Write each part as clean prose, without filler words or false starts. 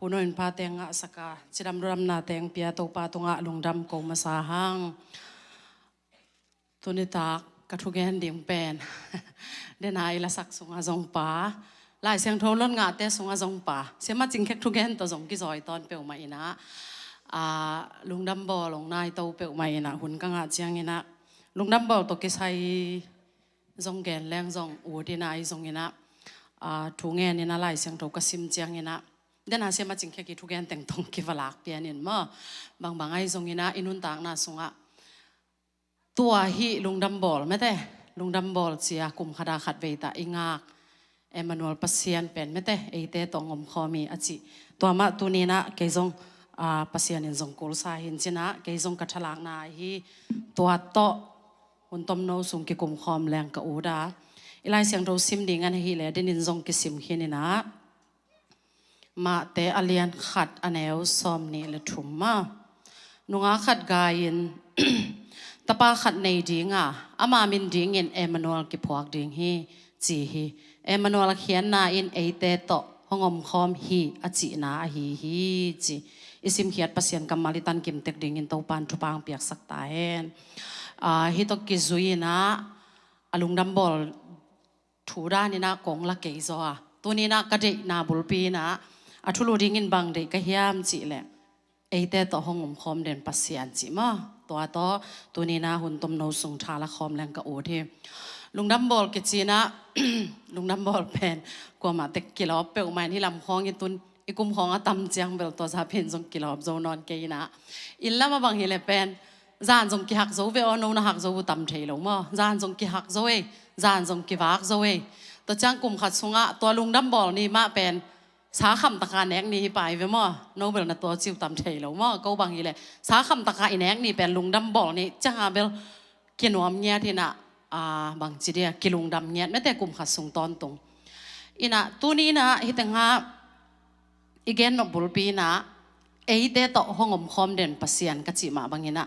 unoin pa tenga saka chiram ram na teng pia to pa tunga lungdam ko masahang tunita kathugen ding pen denai la sak sunga zong pa lai siang tholon nga te sunga zong pa sema chingkhek thugen to zong ki zoi ton peu mai na lungdam bo long nai to peu mai na hun ka nga chiang ina lungdam bo to ki sai zong gen leng zong u di nai zong ina thu nge ni na lai siang to ka sim chiang ina dena sema chingkhek ki thugen teng tong ki walak pian in ma bang ai zong ina inun tak na sunga tua hi lungdam bol mete lungdam bol chia kum khada khat veita ingak Emmanuel pasian pen mete eite tongom khomi achi tua ma tunina keizong pasian in zong kul sa hin china keizong kathalak na hi tua to huntom no sung ki kum khom leng ka uda ilai siang ro sim ding an hi le din in zong ki sim khinina ma te alian khat aneu som ni le thum ma nunga khat gain tapa khat nei dinga ama min ding in Emmanuel ki phuak ding hi chi hi Emmanuel khian na in eite to hongom khom hi achi na hi chi isim khiat pasian kamalitan kim tek ding in to pan thupang piak sak ta hen hi to ki zuina alungdam bol thura ni na kong la ke zo tunina ka de na bulpi na athulu ding in bang de ka hiam chi le eite to hongom khom den pasian chi maตัวต่อตัวนี้นะหุ่นต้มโนสุงทาละคอมแรงกะโอที่ลุงดัมบอลกิจีนะลุงดัมบอลเป็นกว่ามาเต็กกิโลเปลวใหม่ที่ลำคลองอีตุนอีกุมของอะตำเจียงเบลตัวซาเป็นจงกิโลโจนอนเกยนะอินละมาบางเฮเลเป็นจานจงกิหักโจเวอโนนะหักโจตำเทลงมั้งจานจงกิหักโจเอจานจงกิวักโจเอตัวจ้างกลุ่มขัดสุงะตัวลุงดัมบอลนี่มาเป็นสาคำตะการแนกนี่ไปเว้ยมั้งโนเบลนะตัวจิวตำเทลงมั้งก็บางทีเลยสาคำตะการแนกนี่เป็นลุงดัมบอลนี่จ้าเบลกินวมเงี้ยที่น่ะบางทีเดียกิลุงดำเงี้ยไม่แต่กลุ่มขัดส่งตอนตรงอินะตัวนี้นะฮิตังฮะอีเกนนบุลปีนะเอเดต่อห้องอมคอมเด่นปัสยานกัจจิมาบางเงี้ยนะ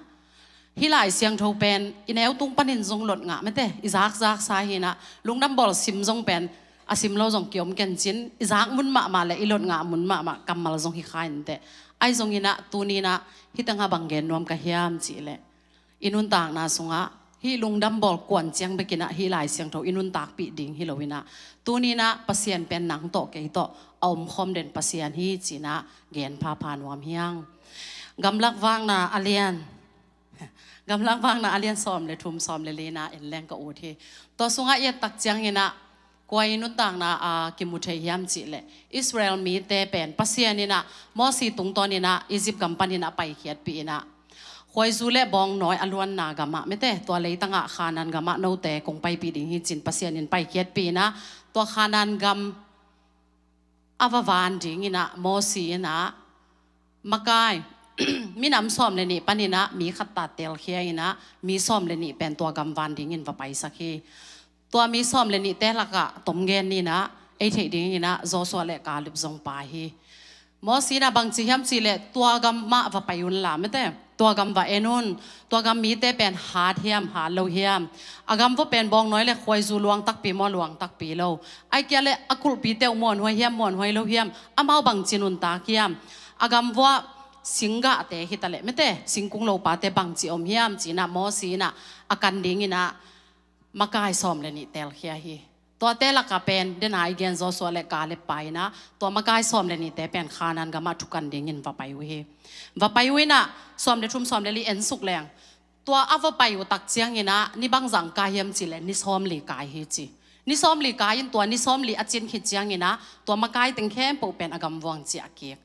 ฮิหลายเสียงโทเป็นอินเอลตุงปันินทรงหลดงะไม่แต่อิซักสาหินะลุงดำบอลซิมทรงเป็นอาซิมเราทรงเกี่ยมกันจินอิซักมุนมาเลยอิหลดงะมุนมากำมาทรงฮิคายนั่นแต่ไอทรงอินะตัวนี้นะฮิตังฮะบางเกนรวมกับเฮียมจีเลยอินุนต่างนาสงะฮิลุงดัมบอลกวนเจียงไปกินฮิหลายเสียงโทอินุนตากปีดิ่งฮิโลวินะตัวนี้นะปัสยานเป็นหนังโตเกยโตเอาคอมเด่นปัสยานฮิจีนะเกณฑ์พาพานวามเฮียงกำลักว่างนาอาเลียนกำลังว่างนาอาเลียนซ้อมเลยทุ่มซ้อมเลยลีนะเอ็นแรงก็โอทีตัวสุงะเยตักเจียงฮินะกวยนุนต่างนากิมุเทียมจีเลยอิสราเอลมีเตเป็นปัสยานนี่นะมอสีตุงตอนนี่นะอียิปต์กำปั้นนี่นะไปเขียดปีนะคอยซูเล่บองน้อยอลวนนากามะไม่แต่ตัวเลยตั้งอาคานันกามะโนแต่คงไปปีดิ่งหิจินปัสยานินไปเกียรปีนะตัวคานันกามอาววานดิ่งนะโมสีนะมากายมีน้ำซ้อมเลยนี่ปันนี่นะมีขัดตัดเตลเคียนะมีซ้อมเลยนี่เป็นตัวกำวานดิ่งว่าไปสักทีตัวมีซ้อมเลยนี่แต่ละกะตมเงินนี่นะไอเทดิ่งนะโจสวเลกาลิบจงไปโมสีนะบางทียามสิเลตัวกำมาว่าไปยุนละไม่แต่ตัวกำว่าเอนุนตัวกำมีแต่เป็นหาเทียมหาโลเฮียมอากำว่าเป็นบองน้อยเลยคอยจูลวงตักปีมอลวงตักปีโลไอเกลเลยอกุลปีเตวมอนหัวเฮียมมอนหัวโลเฮียมอามาบังจินุนตาเฮียมอากำว่าสิงกะเตหิตะเลไม่แต่สิงกุงโลปาเตบังจิอมเฮียมจีน่ะโมสีน่ะอากันดิ่งน่ะมากายซ้อมเลยนี่เตลเฮียฮีตัวเตละกะเป็นเดนายเกนโซโซเลกาเลไปนะตัวมากายซ้อมเลยนี่แต่เป็นขานันกะมาทุกันดิ่งว่าไปเวน่ะซ้อมเดทุ่มซ้อมเดลีเอ็นสุกแรงตัวอาวไปอยู่ตักเจียงนี่นะนี่บางสังกายมจิเลนี่ซ้อมลีกายเฮจินี่ซ้อมลีกายินตัวนี่ซ้อมลีอาจินขิดเจียงนี่นะตัวมากายตึงแค่ปูเป็นอากำวังเจียเกียก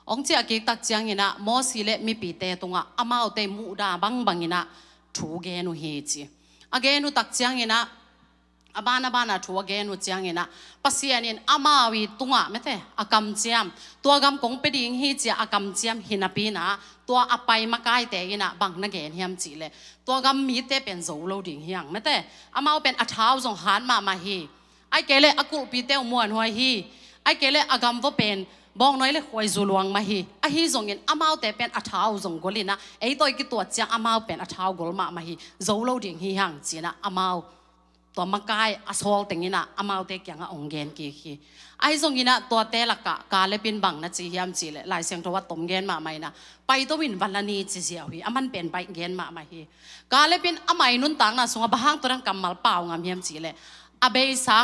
องเจียเกียกตักเจียงนี่นะโมสีเลมีปีเตตรงอ่ะอามาเอาเตมูดาบังนี่นะถูเกนุเฮจิอเกนุตักเจียงนี่นะบานาทัวเกนุเจียงนะปัสยานินอามาวีตุงะไม่แต่อากำเจียมตัวกำกงไปดิ่งฮีเจียอากำเจียมหินาปีนะตัวอไปมากายแต่ยินะบังนักเกนเฮียมจีเลยตัวกำมีแต่เป็นโจโลดิ่งเฮียงไม่แต่อามาเป็นอัฐาวจงหันมาฮีไอเกเลอกุลปีเตวมวนหัวฮีไอเกเลอากำว่าเป็นบองน้อยเลยคอยจูลวงมาฮีไอฮีจงเงินอามาแต่เป็นอัฐาวจงกลินะไอตัวกิตัวเจียงอามาเป็นอัฐาวกลมาฮีโจโลดิ่งเฮียงจีนะอามาต ตัวมักไก่อสอลติงอินะอามาเตกยังองเกนกี่ฮีไอ้ทรงอินะตัวเตลักกะกาเลปินบังนะจีเฮียมจีเลหลายเสียงทว่าตมเกนมาไม่นะไปตัววินวันละนี้จีเสียวฮีอามันเป็นไปเกนมาไม่ฮีกาเลปินอาไม่นุนตังนะสงบหางตัวนั้นกำมัลเปล่างามเฮียมจีเลอาเบย์ซา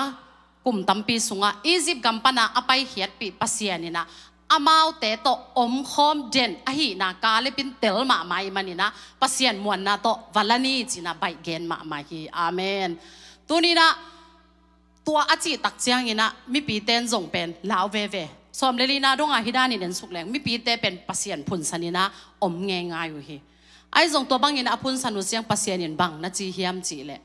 กลุ่มตัมปีสุงะอียิปต์กัมปนาอไปเหียดปีปัสเซียนี่นะอามาเตโตอมคอมเดนอหินากาเลปินเตลมาไม่มันนี่นะปัสเซียนมวนนะโตวันละนี้จีนะใบเกนมาไม่ฮีอาเมนตัวนี้นะตัวอาจิตักเจียงนี่นะมีปีเต้นส่งเป็นลาวเวเวสมเลลีนาดงอาฮิดานี่เด่นสุกแรงมีปีเต้เป็นปัสเซียนพุนสันนี่นะอมง่ายอยู่ฮีไอ้ส่งตัวบางนี่นะพุนสันอุเสียงปัสเซียนนี่บังนะจีเฮียมจีเลย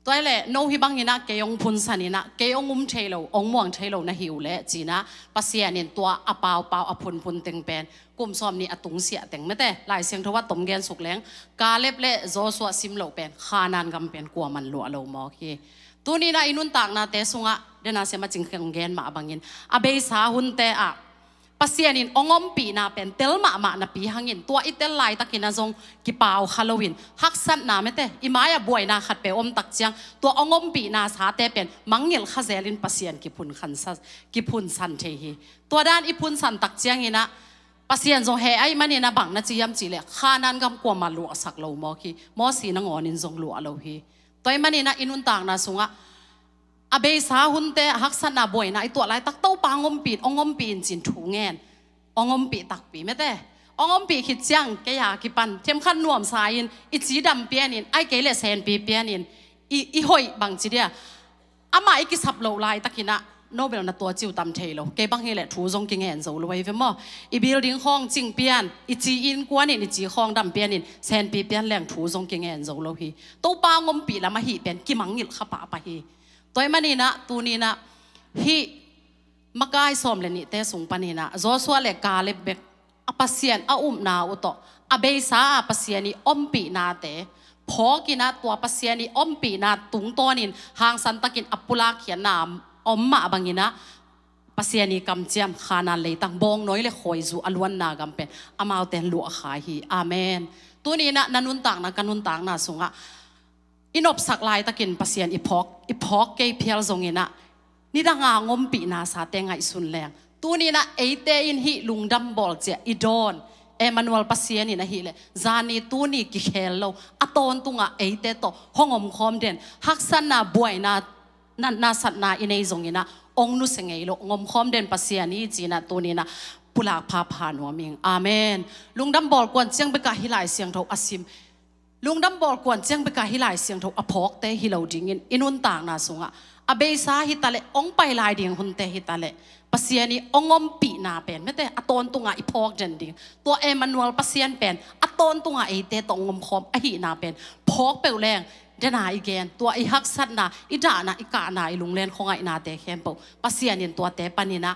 ตัวเล่โนฮิบังนี่นะเกยองพุนสันนี่นะเกยองเทโลองม่วงเทโลนะหิวเละจีนะปัสเซียนนี่ตัวอเปาอพุนพุนเต็งเป็นกลุ่มซ้อมนี่อตุงเสียเต็งไม่แต่หลายเสียงทว่าตมเกนสุกแรงกาเล็บเละโจสวซิมโลเป็นขานานกำเป็นกลัวมันหลัวโลมอคีตัวนี้นะอินุนตากนาเตสุงะเดนาเสมาจิงเคงเกนมาบังยินอาเบสาหุนเตอะปัสเซียนินองอมปีนาเป็นเตลมานาปีหังยินตัวอิเตลไลตะกินาจงกิปาวฮาโลวีนฮักซันนาไม่เตอิมายาบวยนาขัดเปอมตักเจียงตัวองอมปีนาสาเตเป็นมังเงลขเซลินปัสเซียนกิพุนขันซักิพุนสันเทฮีตัวด้านอิพุนสันตักเจียงนี่นะปัสเซียนจงเฮไอมันนี่นะบังนะจียมจีเลขานันกำกวมาลัวสักโลมอคีมอสีนงอนินจงลัวโลฮีตัวมันนี่นะอินุนตากนาสุงะอาเบสาหุนเตฮักสันนาบวยนะไอตัวไรตักเต้าปางอมปีองอมปีนจินถูเงินองอมปีตักปีไม่แต่องอมปีขิดจังแกอยากกิปันเทียมขันนวมสายินอิจีดำเปียนินไอเกลเซนปีเปียนินอีหอยบางจีเดียอามาอีกิสับโลไลตะกินะโนเบลนะตัวจิวตำเทโลเกบังเฮเลทูจงกิงเงินโซลไว้เฟมออีบิลดิ้งห้องจิงเปียนอีจีอินกวนนินอีจีห้องดำเปียนินเซนปีเปียนแหล่งทูจงกิงเงินโซโลฮีตัวปางอมปีละมาฮีเป็นกิมังงิลขปะปะฮีตัวมันนี่นะตัวนี้นะฮีมักไก่สมเลนิเตสุงปานีนะโจสวาเลกาเลเบกอปัสเซียนอานาอุโตอเบซาอปัสเซียนีอมปีนาเตพอกินะตัวปัสเซียนีอมปีนาตุงตัวนินหางสันตะกินอปุลาเขียนนามอมมาบังกินะปัสเซียนีกำเจียมขานาเลยตั้งบงน้อยเลยคอยจูอลวนนากำเป็นอามาเตนลัวขาฮีอาเมนตัวนี้นะนันุนต่างนะกันุนต่างนะสุงะอินอบสักลายตะกินปัสเซียนอีพอกเกยเพียลทรงเงินะนี่ดังงอมปีนาสาเตงไงสุนแรงตัวนี้นะเอเตอินฮิลุงดัมบอลเจอีดอนเอมานูเอลปัสเซียนี่นะฮิเลจานีตัวนี้กิเคลโลอัตอนตุงะเอเตโตห้องอมคอมเดนฮักสันนาบวยนาสัตนาอินเอซงเงินะองนุสเงยโลงอมคอมเดนปัสเซียนี่จีนะตัวนี้นะปุลากพาพานัวมิงอาเมนลุงดัมบอลกวนเจียงไปกะฮิลายเสียงเท่าอาซิมลุงดัมบอลกวนเจียงไปกะฮิลายเสียงเท่าอพอกเตฮิโลดิงินอินุนต่างนาสุงะอาเบซาฮิตาเลองไปลายดิ่งหุ่นเตฮิตาเลปัสเซียนีองอมปีนาเป็นไม่แต่อตอนตุงะอีพอกเจนดิ่งตัวเอมานูเอลปัสเซียนเป็นอตอนตุงะไอเตตองอมคอมอหินาเป็นพอกเปลวแรงเดนาอีเกนตัวไอฮักสัตนาอีดานาอีกานาอีลุงเลนของไอนาเตเข้มเปปัสเซียนีตัวเตปานินะ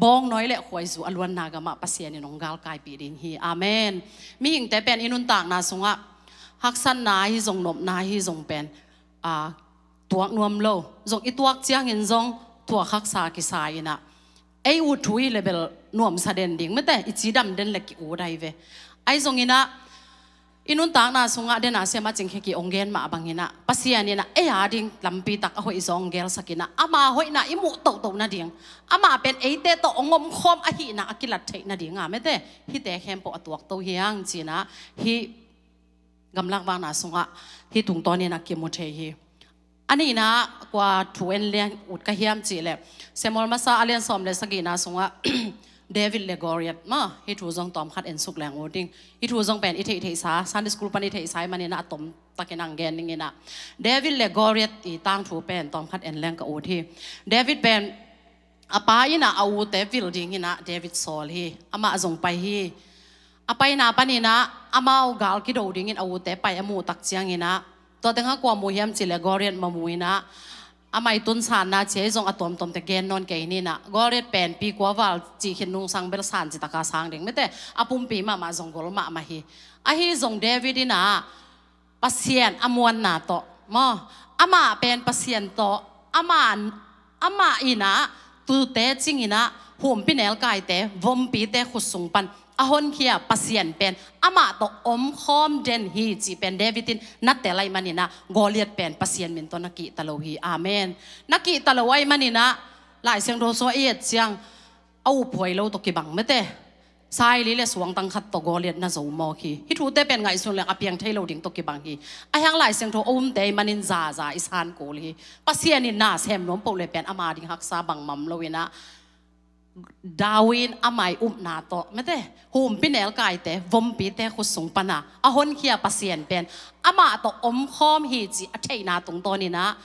บองน้อยเละขวยสู่อลวนนากามะปัสเซียนีน้องกาลกายปีดิงฮีอาเมนมีหิงแต่เป็นอินุนต่างนาสุงะฮักสันนาฮิจงนบนาฮิจงเป็นตัวนวมโลจงอีตัวเจียงเงินจงตัวขักษากิสายนะไออุทุยเลเบลนวมสะเดนดิ่งไม่แต่อีจีดำเดนเล็กอูได้เวไอจงอินะอินุนต่างนาสุงะเดนาเสมาจิงเฮกิองเกนมาบังอินะปัสยานีนะเออาดิ่งลำปีตักเอาอีจงเกลสักินะอามาหอยนะอิมุโตโตนะดิ่งอามาเป็นไอเตโตองมคอมอหินะอกิลัดเทนะดิ่งอ่ะไม่แต่ฮิเตเข้มปอตัวโตเฮียงจีนะฮิกำลังวางนาสุงะฮิถุงตอนนี้นะกิมุเทฮีอันนี้นะกว่าถูเอ็นเลี้ยงอุดกระเฮียมจีเลยเซมอลมาซาอเลียนสอมเลยสกีนะสงว่าเดวิดเลกอริอัตมาฮิทูจงตอมคัดเอ็นสุกแรงโอดิ้งฮิทูจงเป็นอิเทอิสาซันดิสคูลปันอิเทอิสามันนี่นะตอมตะกินังเกนนี่นะเดวิดเลกอริอัตอีตั้งถูเป็นตอมคัดเอ็นแรงกับโอทีเดวิดเป็นอาปายนะเอาเดวิดดิ้งนะเดวิดโซลฮีอามาจงไปฮีอาไปนะปันนี่นะอามาเอากาลกิโดดิ้งเอาเตไปอามูตักเจียงนะตัวเต็งกว่ามูเฮียมจิเลกอเรียนมามุยนะอาไม่ตุนสานนะเชยจงอตอมตอมแต่เกนนอนเกนี่นะกอเรียนเป็นปีกว่าว่าจีเห็นนุ่งสังเบลสานจิตกาสังเด้งไม่แต่อาปุ่มปีมาจงกอลมาฮีอาฮีจงเดวิดนะปัสเซียนอมวนนาโตมออามาเป็นปัสเซียนโตอามาอีนะ tu te chingina hum pinel kai te vom pi te khusung pan ahon khia pasien pen ama to khom den hi chi pen Davidin natelai manina Goliath pen pasien min to naki talohi amen naki talawai manina lai seng ro so e chiang au phoi lo to ki bang mete sai li le suang tang khat to Goliath na zo mo khi hi thu te pen ngai sun le apiang thai lo ding to ki bang hi a hang lai seng tho te manin za isan ko li pasien in na sem nom po le pen ama ding hak sa bang mam lo ina Dawin amai na to mete hum pinel kai te vom pi te khusung pana ahon khia pasien pen ama to khom hi chi athei na tung to ni na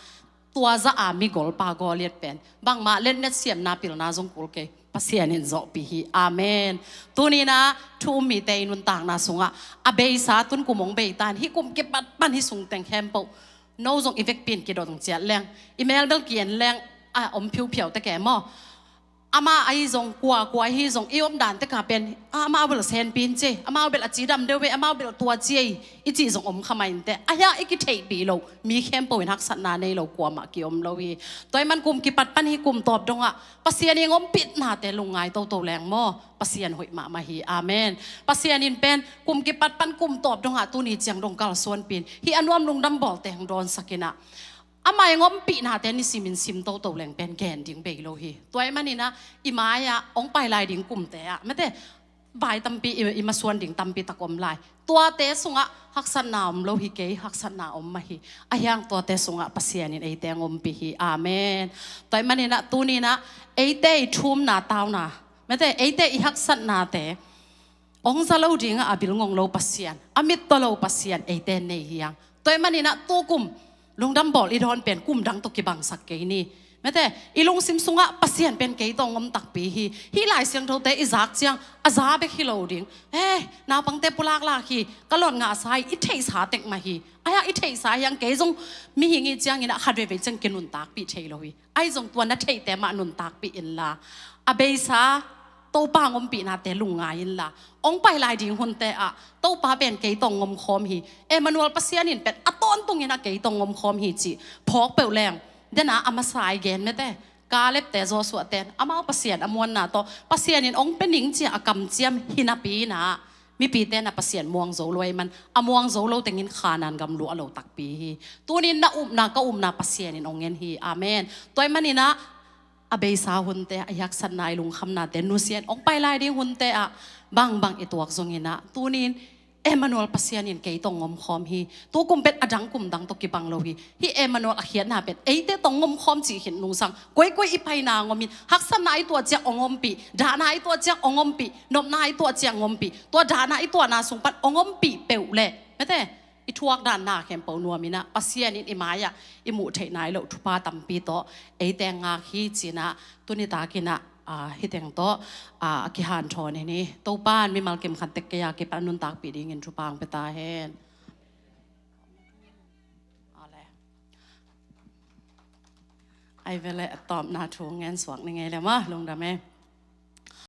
tua za ami gol pa Goliath pen bang ma len net siam na pil na jong kul ke pasien in zo pi hi amen tuni na thu mi te nun tang na sunga abei sa tun kumong bei tan hi kum ke pat pan hi sung teng kempo no jong effect pin ki do tong chia leng email bel kien leng phiu phiu te ke mo ama ai zong kwa hi zong iom dan te ka pen ama bel sen pin che ama bel achi dam dewe ama bel tua che ichi zong khamain te aya iki thei bi lo mi khem po in hak sat na nei lo kwa ma ki om lo hi toy man kum ki pat pan hi kum top donga pasien ni ngom pit na te lungai to leng mo pasien hoi ma hi amen pasien in pen kum ki pat pan kum top donga tu ni chiang dong kal son pin hi anwam lung dam bol te hang don sakina amai ngom pi na te ni simin sim to leng pen gen ding be lo hi toy manina imaya ong pai lai ding kum te a mate vai tampi ima suan ding tampi takom lai tua te sunga haksan na lo hi ke haksan na ma hi ayang tua te sunga pasien in ei te ngom pi hi amen toy manina tu ni na ei te thum na taw na mate ei te i haksan na te ong za lo ding a bil ngong lo pasien amit to lo pasien ei te nei hiang toy manina tu kum lung dam bol idon pen kum dang to ki bang sak ke ni mete ilung sim sunga pasien pen ke tong ngom tak pi hi lai siang tho te izak chiang aza be hi loading na pang te pulak la hi kalon nga sai i thei sa tek ma hi aya i thei sa yang ke jong mi hi ngi chiang ina khat ve chang kinun tak pi thei lo hi ai jong tua na thei te ma nun tak pi in la abeisa to pa ngom pi na te lunga in la ong pai lai ding hun te a to pa ben ke tong ngom khom hi Emmanuel pasian in pet aton tung ina ke tong ngom khom hi chi phok pe leng dena ama sai gen mete ka lep te zo su ten ama pasian amon na to pasian in ong pening chi akam chiam hina pi na mi pi te na pasien muang zo loi man amuang zo lo tengin khanan gam lu alo tak pi hi tunin na ka na pasien in ongen hi amen toy manina abei sa hunte ayak san nai lung kham na te nusian ong pai lai ding hunte a bang ituak zongina tunin Emmanuel pasian in ke tong ngom khom hi tu kum pet adang kum dang to ki bang lo hi Emmanuel a hian na pet eite tong ngom khom chi hin nung sang koi i pai na ngomin hak san nai to cha ongom pi da nai to cha ongom pi nop nai to cha ngom pi to da nai to na sung pat ongom pi peu le mete i thuak dan na kem po nuamina pasian in imaya imu thei nai lo thupa tampi to eite nga hi china tunita kina hiteng to ki han thon ni to pan mi mal kem khan tek ya ke panun tak pi ding in thupang peta hen ale ai vele tom na thu ngen swak ni nge le ma lung da me